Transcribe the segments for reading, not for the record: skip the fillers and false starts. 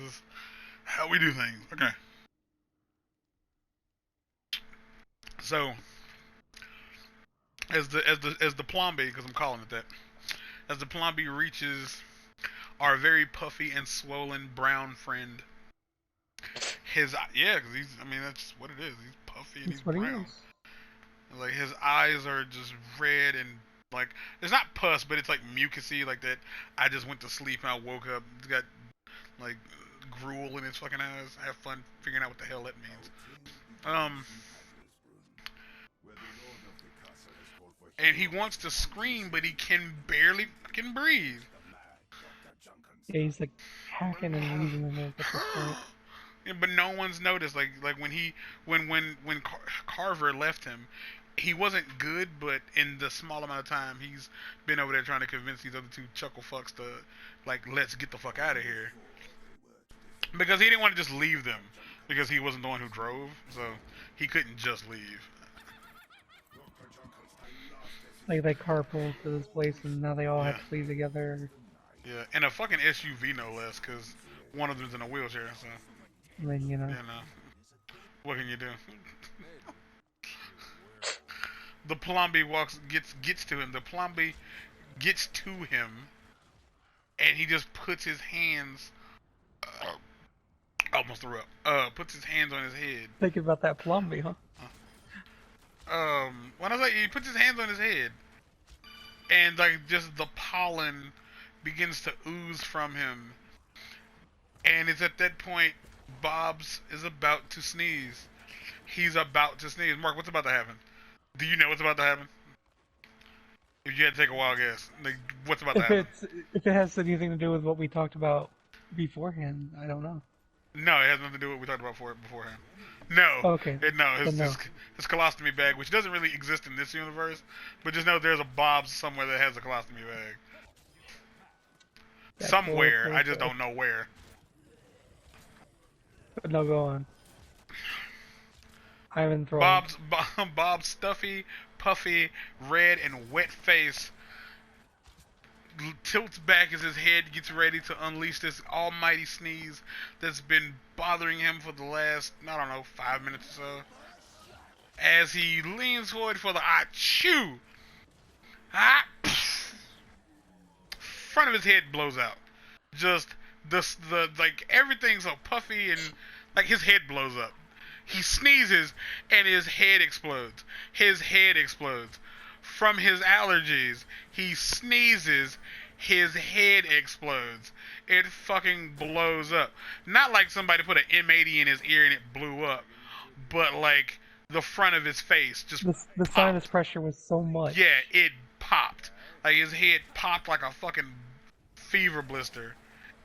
is how we do things. Okay. So as the Plomby, because I'm calling it that, as the Plomby reaches our very puffy and swollen brown friend, because I mean that's what it is. He's puffy and he's That's what he brown. is. Like his eyes are just red and like it's not pus, but it's like mucusy, like that. I just went to sleep and I woke up. He's got like gruel in his fucking eyes. I have fun figuring out what the hell that means. Um, and he wants to scream, but he can barely fucking breathe. Yeah, he's like hacking and wheezing in there at this point. Yeah, but no one's noticed. Like when Carver left him, he wasn't good, but in the small amount of time he's been over there trying to convince these other two chuckle fucks to like let's get the fuck out of here because he didn't want to just leave them because he wasn't the one who drove, so he couldn't just leave. Like they carpool to this place and now they all have Yeah, to leave together. yeah, and a fucking SUV no less, because one of them's in a wheelchair. So I mean, you know. what can you do? The Plomby gets to him. The Plomby gets to him, and he just puts his hands. Almost threw up. Puts his hands on his head. Thinking about that Plumbee, huh? When I was like, he puts his hands on his head, and like just the pollen begins to ooze from him, and it's at that point Bob's is about to sneeze. He's about to sneeze. Mark, what's about to happen? Do you know what's about to happen? If you had to take a wild guess, like, what's about to happen? If it has anything to do with what we talked about beforehand, I don't know. No, it has nothing to do with what we talked about beforehand. No. Okay. His colostomy bag, which doesn't really exist in this universe, but just know there's a Bob's somewhere that has a colostomy bag. That's somewhere, cool, I just don't know where. No, go on. I haven't thrown. Bob's stuffy, puffy, red, and wet face tilts back as his head gets ready to unleash this almighty sneeze that's been bothering him for the last, I don't know, 5 minutes or so. As he leans forward for the achoo, front of his head blows out. Just the like everything's so puffy and like his head blows up. He sneezes and his head explodes. His head explodes. From his allergies, he sneezes, his head explodes. It fucking blows up. Not like somebody put an M80 in his ear and it blew up, but like the front of his face just the sinus pressure was so much. Yeah, it popped. Like his head popped like a fucking fever blister.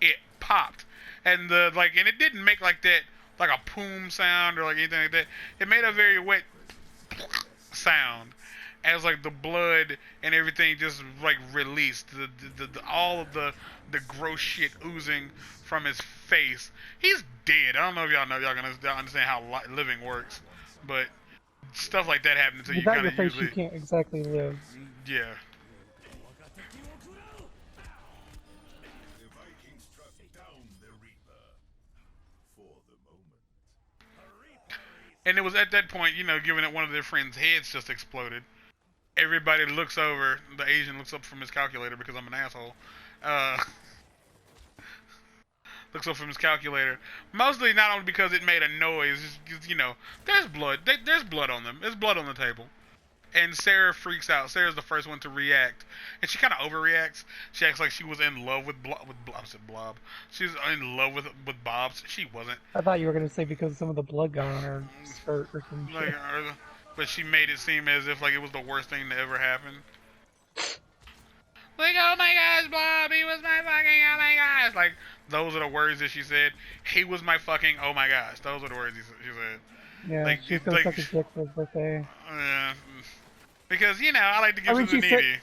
It popped. And and it didn't make like that like a poom sound or like anything like that. It made a very wet sound as like the blood and everything just like released. All of the gross shit oozing from his face. He's dead. I don't know if y'all gonna understand how living works, but stuff like that happens to you Without kind your of face, usually. you can't exactly live. Yeah. And it was at that point, given that one of their friends' heads just exploded, everybody looks over. The Asian looks up from his calculator because I'm an asshole. Uh, looks up from his calculator. Mostly not only because it made a noise, just, there's blood. There's blood on them. There's blood on the table. And Sarah freaks out. Sarah's the first one to react, and she kind of overreacts. She acts like she was in love with I said Blob. She's in love with Bob's. She wasn't. I thought you were gonna say because some of the blood got on her skirt or some shit. But she made it seem as if like it was the worst thing to ever happen. Like, oh my gosh, Bob, he was my fucking oh my gosh. Like, those are the words that she said. He was my fucking oh my gosh. Those are the words she said. Yeah, like, she's gonna suck his dick for his birthday. Yeah. Because, I like to give to the needy.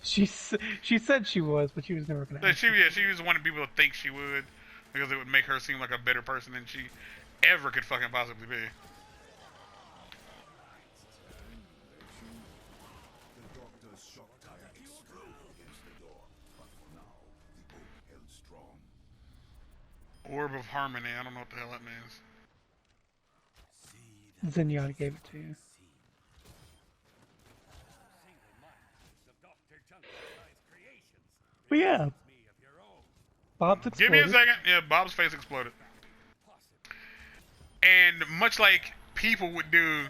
She said she was, but she was never gonna. She was one of the people to think she would, because it would make her seem like a better person than she ever could fucking possibly be. Orb of Harmony. I don't know what the hell that means. Zinyan gave it to you. But yeah, Bob's Give me a exploded. second. Yeah, Bob's face exploded. And much like people would do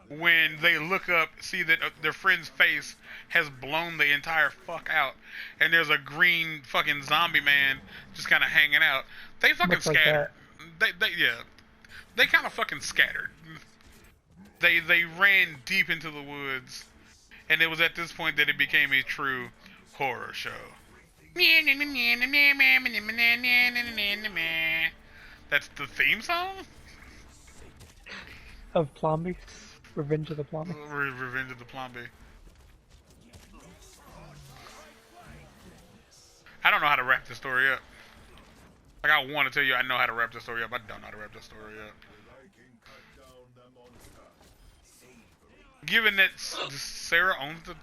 when they look up, see that their friend's face has blown the entire fuck out, and there's a green fucking zombie man just kind of hanging out. They fucking Much like scattered. that. They kind of fucking scattered. They ran deep into the woods, and it was at this point that it became a true horror show. That's the theme song? Of Plombies. Revenge of the Plombies. Revenge of the Plomby. I don't know how to wrap this story up. Like, I want to tell you I know how to wrap this story up. I don't know how to wrap this story up. Given that Sarah owns the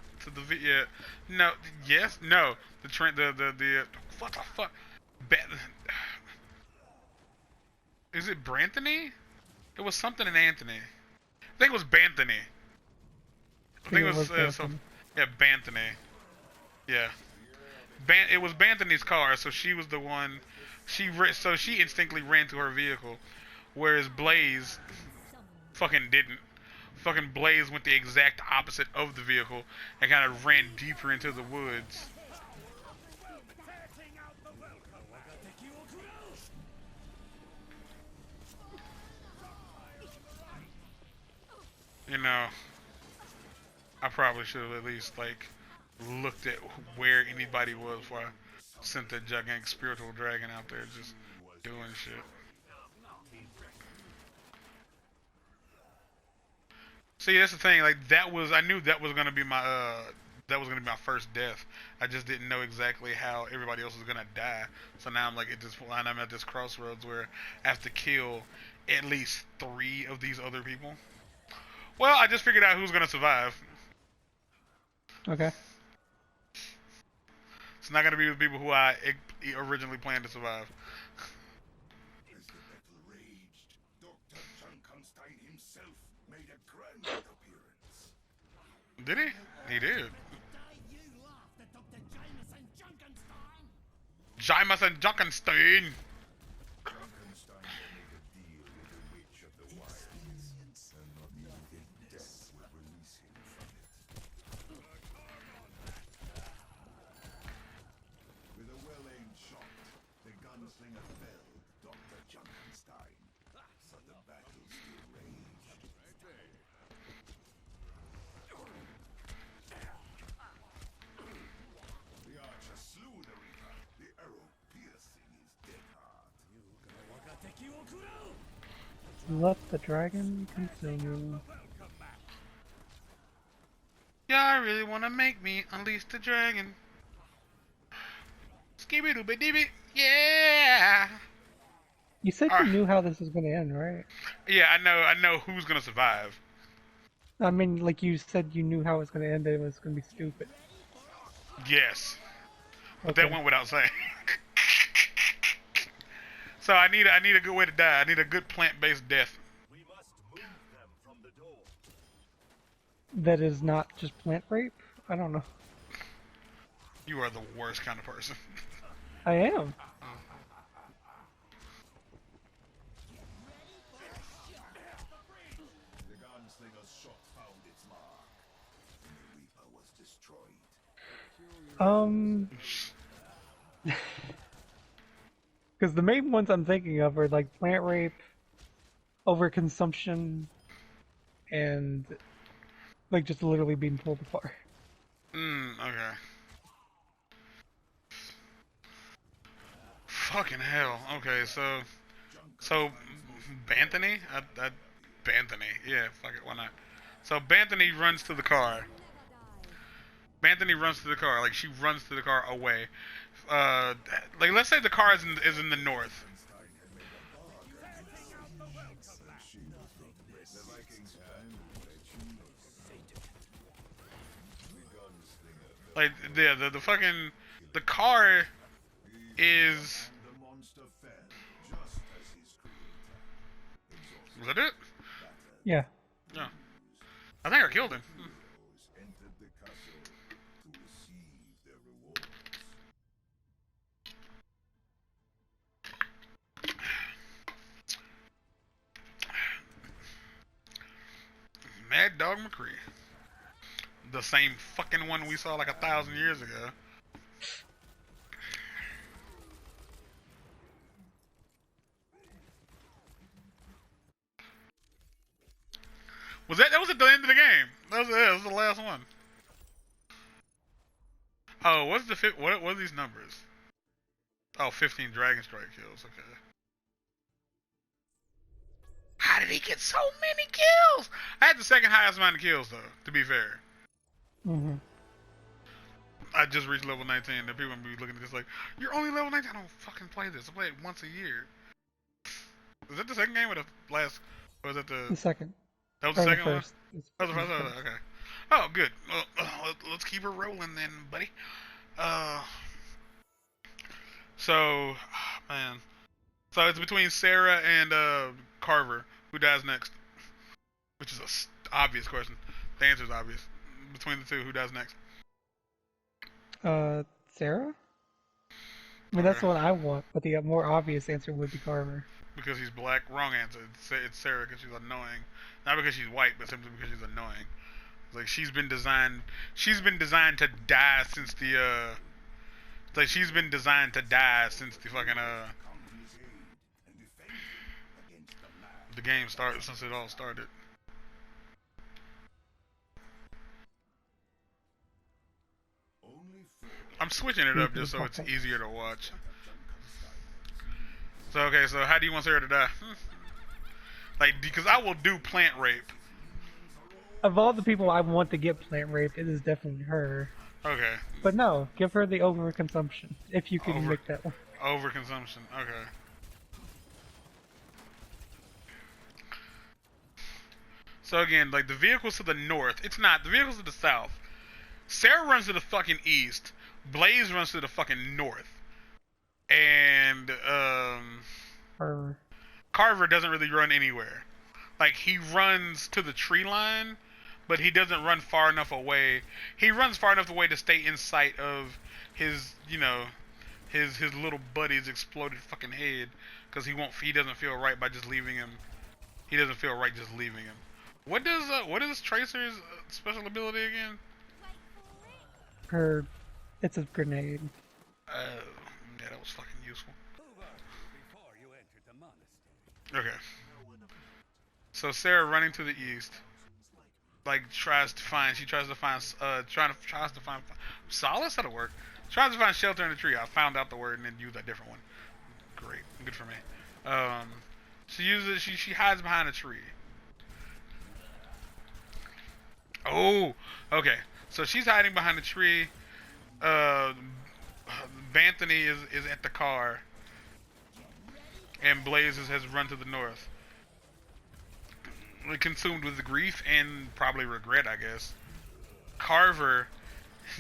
yeah, no, yes, no, the what the fuck, is it Branthony? It was something in Anthony. I think it was Banthony. I think it was yeah, Banthony. Yeah, it was Banthony's car, so she was the one. So she instinctively ran to her vehicle, whereas Blaze fucking didn't. Fucking Blaze went the exact opposite of the vehicle and kind of ran deeper into the woods. You know, I probably should have at least, like, looked at where anybody was before I sent that gigantic spiritual dragon out there just doing shit. See, that's the thing. Like, I knew that was gonna be my first death. I just didn't know exactly how everybody else was gonna die. So now I'm like I'm at this crossroads where I have to kill at least 3 of these other people. Well, I just figured out who's gonna survive. Okay. It's not gonna be the people who I originally planned to survive. Did he? He did. Jmann Junkenstein. Let the dragon continue. Y'all really wanna make me unleash the dragon? Skibby dooby dibby, yeah. You said you knew how this was gonna end, right? Yeah, I know who's gonna survive. I mean, like you said, you knew how it was gonna end. And it was gonna be stupid. Yes, but Okay. that went without saying. So I need a good way to die. I need a good plant-based death. That is not just plant rape? I don't know. You are the worst kind of person. I am. Because the main ones I'm thinking of are like plant rape, overconsumption, and like just literally being pulled apart. Okay. Fucking hell. Okay, so Banthony? Banthony. Yeah, fuck it, why not? So Banthony runs to the car. Like she runs to the car away. Like let's say the car is in the north. Like the car is Was that it? Yeah. No. I think I killed him. Mad Dog McCree. The same fucking one we saw like 1,000 years ago. That was at the end of the game. That was it. That was the last one. Oh, what's the what are these numbers? Oh, 15 Dragon Strike kills. Okay. How did he get so many kills? I had the second highest amount of kills though. To be fair. Mhm. I just reached level 19. And people be looking at this like, you're only level 19. I don't fucking play this. I play it once a year. Is that the second game or the last? Or was that The second. That was the Or second the one? first. That was the first one? Okay. Oh, good. Well, let's keep it rolling then, buddy. So, man. So it's between Sarah and Carver. Who dies next? Which is a obvious question. The answer is obvious. Between the two, who dies next? Sarah? I mean, that's the one I want, but the more obvious answer would be Carver. Because he's black. Wrong answer. It's Sarah because she's annoying. Not because she's white, but simply because she's annoying. Like she's been designed to die since the like she's been designed to die since the fucking the game started, since it all started. I'm switching it up just so it's easier to watch. So okay, so how do you want Sarah to die? Like, because I will do plant rape. Of all the people I want to get plant raped, it is definitely her. Okay. But no, give her the overconsumption, if you can make that one. Overconsumption, okay. So again, like the vehicles to the north, it's not. The vehicles to the south. Sarah runs to the fucking east. Blaze runs to the fucking north. And, Carver doesn't really run anywhere. Like, he runs to the tree line, but he doesn't run far enough away. He runs far enough away to stay in sight of his, you know, his little buddy's exploded fucking head, because he doesn't feel right by just leaving him. He doesn't feel right just leaving him. What is Tracer's special ability again? It's a grenade. Yeah, that was fucking useful. Okay. So Sarah running to the east, like tries to find solace. That'll work. Tries to find shelter in the tree. I found out the word and then used a different one. Great, good for me. She hides behind a tree. Oh, okay. So she's hiding behind a tree. Banthony is at the car, and Blaze has run to the north. Consumed with grief and probably regret, I guess. Carver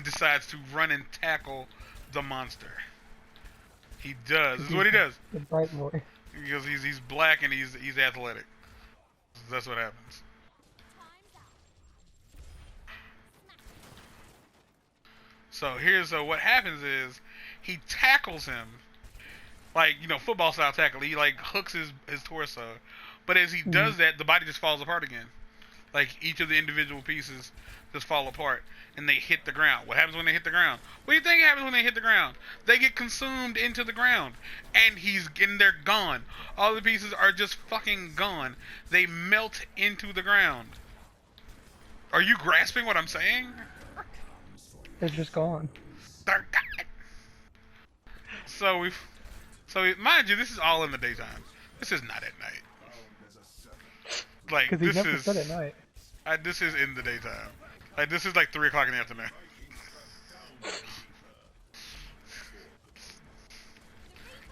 decides to run and tackle the monster. He does. This is what he does. The bright boy. Because he's black and he's athletic. That's what happens. So what happens is he tackles him like, you know, football style tackle. He like hooks his torso, but as he does that, the body just falls apart again. Like each of the individual pieces just fall apart and they hit the ground. What happens when they hit the ground? What do you think happens when they hit the ground? They get consumed into the ground, and they're gone. All the pieces are just fucking gone. They melt into the ground. Are you grasping what I'm saying? They're just gone. They're gone. So mind you, this is all in the daytime. This is not at night. Like because he never said at night. This is in the daytime. Like this is like 3 o'clock in the afternoon.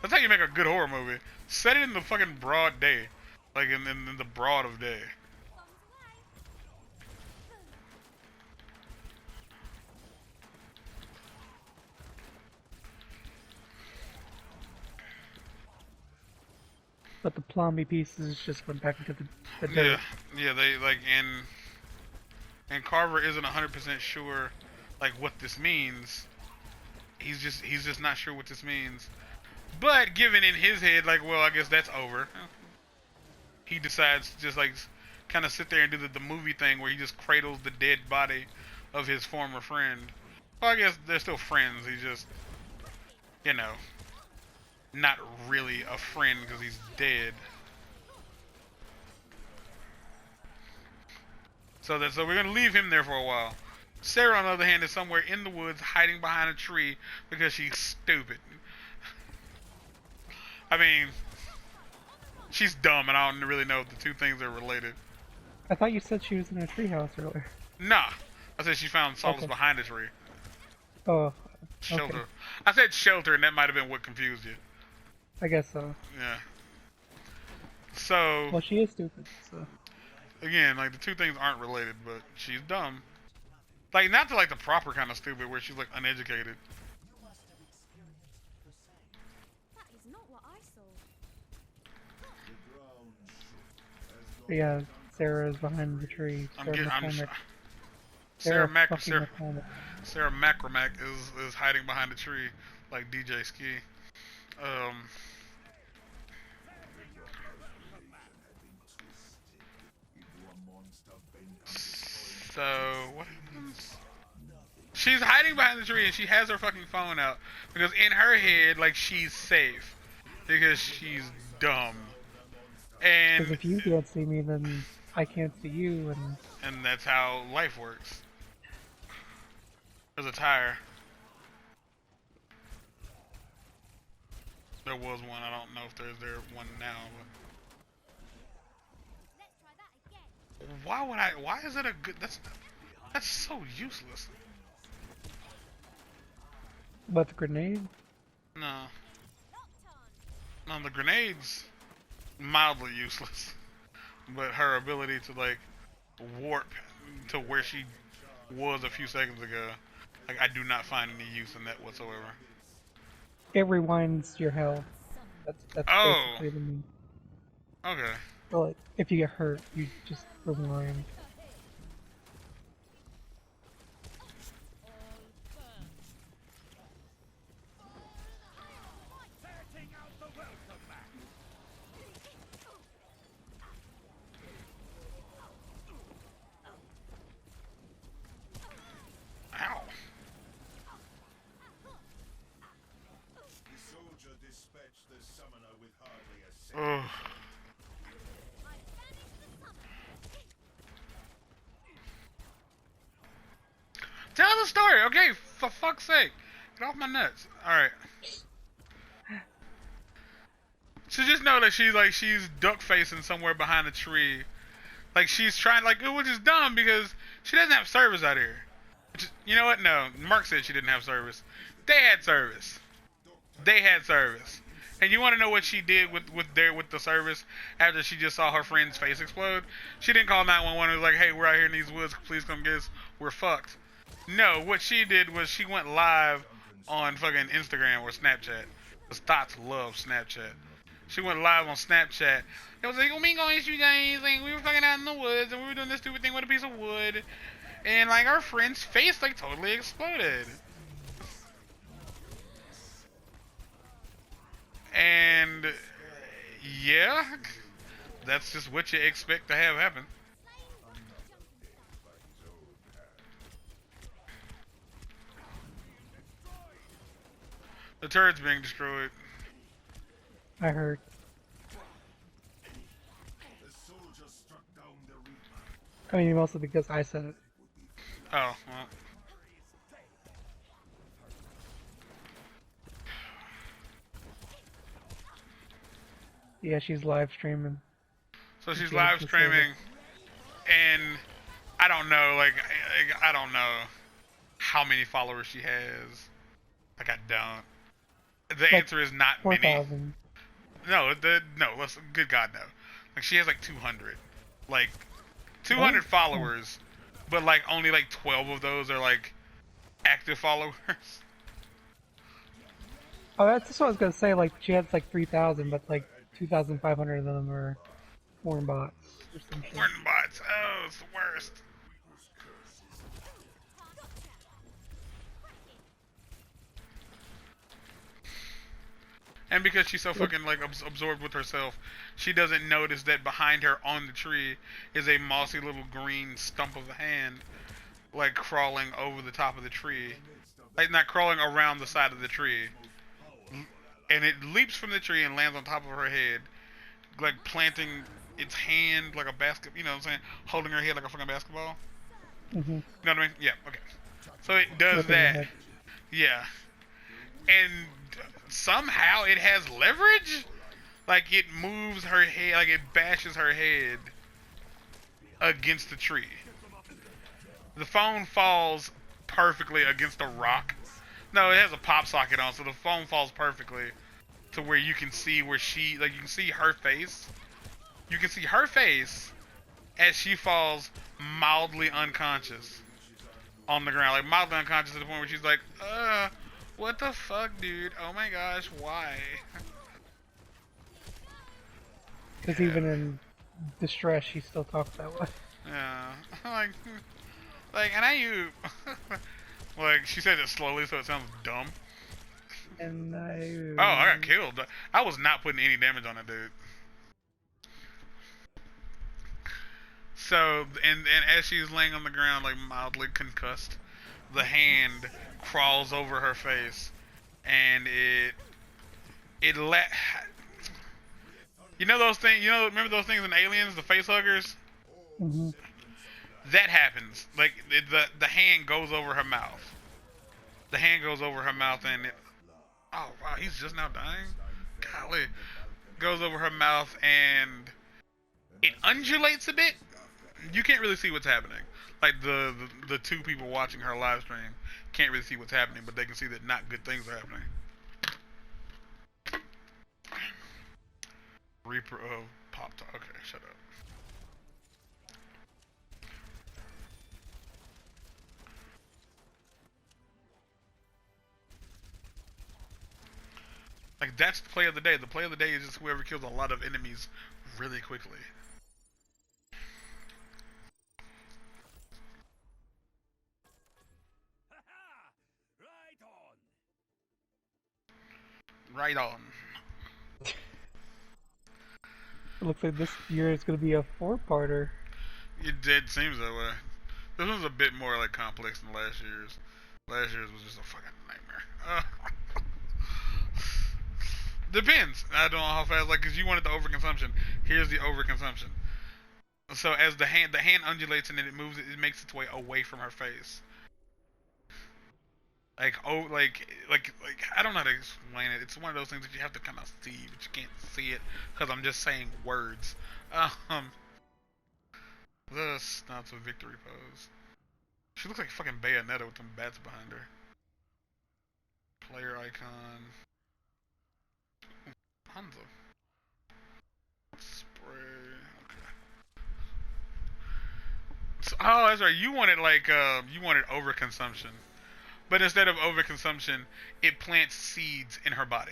That's how you make a good horror movie. Set it in the fucking broad day, like in the broad of day. But the plumby pieces just went back into the dirt. Yeah, they like and Carver isn't 100% sure like what this means. He's just not sure what this means. But given in his head, like, well, I guess that's over. He decides to just like kind of sit there and do the movie thing where he just cradles the dead body of his former friend. Well, I guess they're still friends. He's just, you know, not really a friend because he's dead. So we're gonna leave him there for a while. Sarah, on the other hand, is somewhere in the woods hiding behind a tree because she's stupid. I mean, she's dumb, and I don't really know if the two things are related. I thought you said she was in a treehouse earlier. Nah, I said she found solace behind a tree. Oh, Shelter. okay. I said shelter, and that might have been what confused you. I guess so. Yeah. So. Well, she is stupid, so. Again, like, the two things aren't related, but she's dumb. Like, not to, like, the proper kind of stupid where she's, like, uneducated. That is not what I saw. But yeah, Sarah is behind the tree. Sarah Macromac is hiding behind a tree like DJ Ski. So what happens? She's hiding behind the tree and she has her fucking phone out because in her head, like, she's safe because she's dumb. And because if you can't see me, then I can't see you, and that's how life works. There's a tire. There was one. I don't know if there's one now. But why would I? Why is it a good? That's so useless. But the grenade? No. No, the grenade's mildly useless. But her ability to, like, warp to where she was a few seconds ago, like, I do not find any use in that whatsoever. It rewinds your health. That's basically the mean. Okay. So, like, if you get hurt, you just rewind. Ow. Ugh. Tell the story, okay? For fuck's sake. Get off my nuts. Alright. So just know that she's duck facing somewhere behind a tree. Like, she's trying, like, which is dumb because she doesn't have service out here. You know what? No. Mark said she didn't have service. They had service. They had service. And you want to know what she did with the service after she just saw her friend's face explode? She didn't call 911 and was like, hey, we're out here in these woods. Please come get us. We're fucked. No, what she did was she went live on fucking Instagram or Snapchat. Because Thoughts love Snapchat. She went live on Snapchat. It was like, oh my gosh, you guys, like, we were fucking out in the woods and we were doing this stupid thing with a piece of wood. And, like, our friend's face, like, totally exploded. And, yeah, that's just what you expect to have happen. The turret's being destroyed. I heard. I mean, mostly because I said it. Oh, well. Yeah, she's live streaming. So she's live streaming, and I don't know, like, I don't know how many followers she has. Like, I don't. The answer is not 4, many. 4,000. No, good God, no. Like, she has like 200. Like, 200 followers, but like only like 12 of those are like active followers. Oh, that's just what I was gonna say. Like, she has like 3,000, but like 2,500 of them are porn bots or some shit. Porn bots. Oh, it's the worst. And because she's so fucking like absorbed with herself, she doesn't notice that behind her on the tree is a mossy little green stump of a hand, like crawling over the top of the tree, like not crawling around the side of the tree, and it leaps from the tree and lands on top of her head, like planting its hand like a basket. You know what I'm saying? Holding her head like a fucking basketball. Mm-hmm. You know what I mean? Yeah. Okay. So it does Flipping that. head. Yeah. And somehow it has leverage. Like it moves her head, like it bashes her head against the tree. The phone falls perfectly against a rock. No, it has a pop socket on, so the phone falls perfectly to where you can see where she, like you can see her face. You can see her face as she falls mildly unconscious on the ground, like mildly unconscious to the point where she's like, what the fuck, dude? Oh my gosh, why? Because even in distress, she still talks that way. Yeah, like, and you, like, she said it slowly, so it sounds dumb. And Oh, I got killed. I was not putting any damage on that dude. So, and as she's laying on the ground, like mildly concussed, the hand crawls over her face, and it let. You know those things? You know, remember those things in Aliens, the face huggers? Mm-hmm. That happens. Like the hand goes over her mouth. The hand goes over her mouth, and it. Oh wow, he's just now dying. Golly, goes over her mouth, and it undulates a bit. You can't really see what's happening. Like the two people watching her live stream can't really see what's happening, but they can see that not good things are happening. Reaper of Pop Talk. Okay, shut up. Like that's the play of the day. The play of the day is just whoever kills a lot of enemies really quickly. Right on. It looks like this year is going to be a 4-parter. It seems that way. This one's a bit more like complex than last year's. Last year's was just a fucking nightmare. Depends. I don't know how fast. Like, cause you wanted the overconsumption. Here's the overconsumption. So as the hand undulates and then it moves, it makes its way away from her face. Like I don't know how to explain it. It's one of those things that you have to kind of see, but you can't see it because I'm just saying words. This that's a victory pose. She looks like fucking Bayonetta with some bats behind her. Player icon. Hanzo. Spray. Okay. So, oh, that's right. You wanted you wanted overconsumption. But instead of overconsumption, it plants seeds in her body.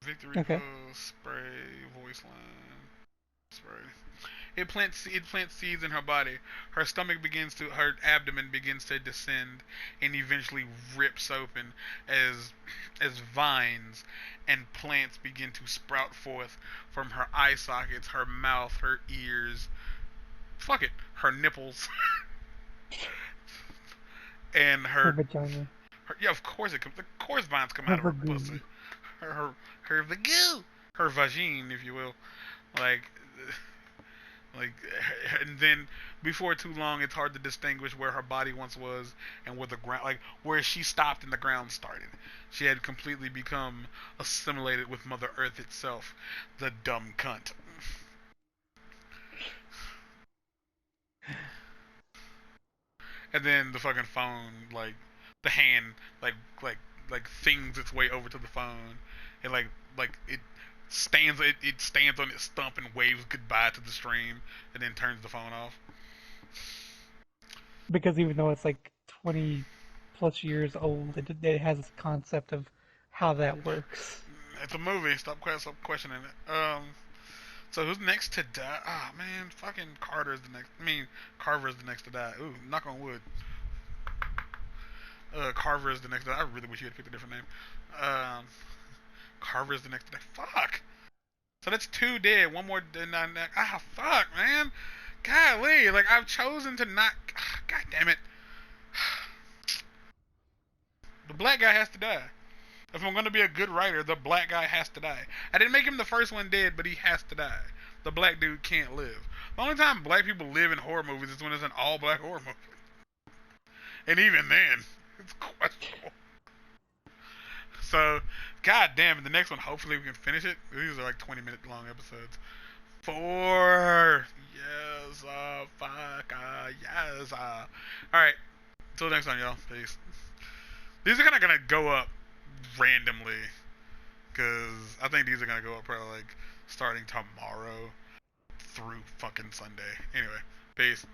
Victory pose, spray, voice line, spray. It plants seeds in her body. Her abdomen begins to descend and eventually rips open as vines and plants begin to sprout forth from her eye sockets, her mouth, her ears. Fuck it, her nipples. And her vagina. Yeah, of course it comes. Of course vines come out of her pussy. Her vagoo. Her vagine, if you will. Like, and then before too long, it's hard to distinguish where her body once was and where the ground, like where she stopped and the ground started. She had completely become assimilated with Mother Earth itself. The dumb cunt. And then the fucking phone, like the hand, like things its way over to the phone, and like it stands on its stump and waves goodbye to the stream, and then turns the phone off. Because even though it's like 20 plus years old, it has this concept of how that works. It's a movie. Stop questioning it. So who's next to die? Ah, man, fucking Carter's the next. I mean, Carver's the next to die. Ooh, knock on wood. Carver is the next to die. I really wish you had picked a different name. Carver is the next to die. Fuck. So that's 2 dead. One more dead. Ah, fuck, man. Golly, like I've chosen to not. God damn it. The black guy has to die. If I'm gonna be a good writer, the black guy has to die. I didn't make him the first one dead, but he has to die. The black dude can't live. The only time black people live in horror movies is when it's an all-black horror movie. And even then, it's questionable. So, god damn it, the next one, hopefully we can finish it. These are like 20-minute long episodes. 4. Yes, fuck, yes. Alright, until next time, y'all. Peace. These are kind of gonna go up randomly, because I think these are gonna go up probably like starting tomorrow through fucking Sunday. Anyway, peace.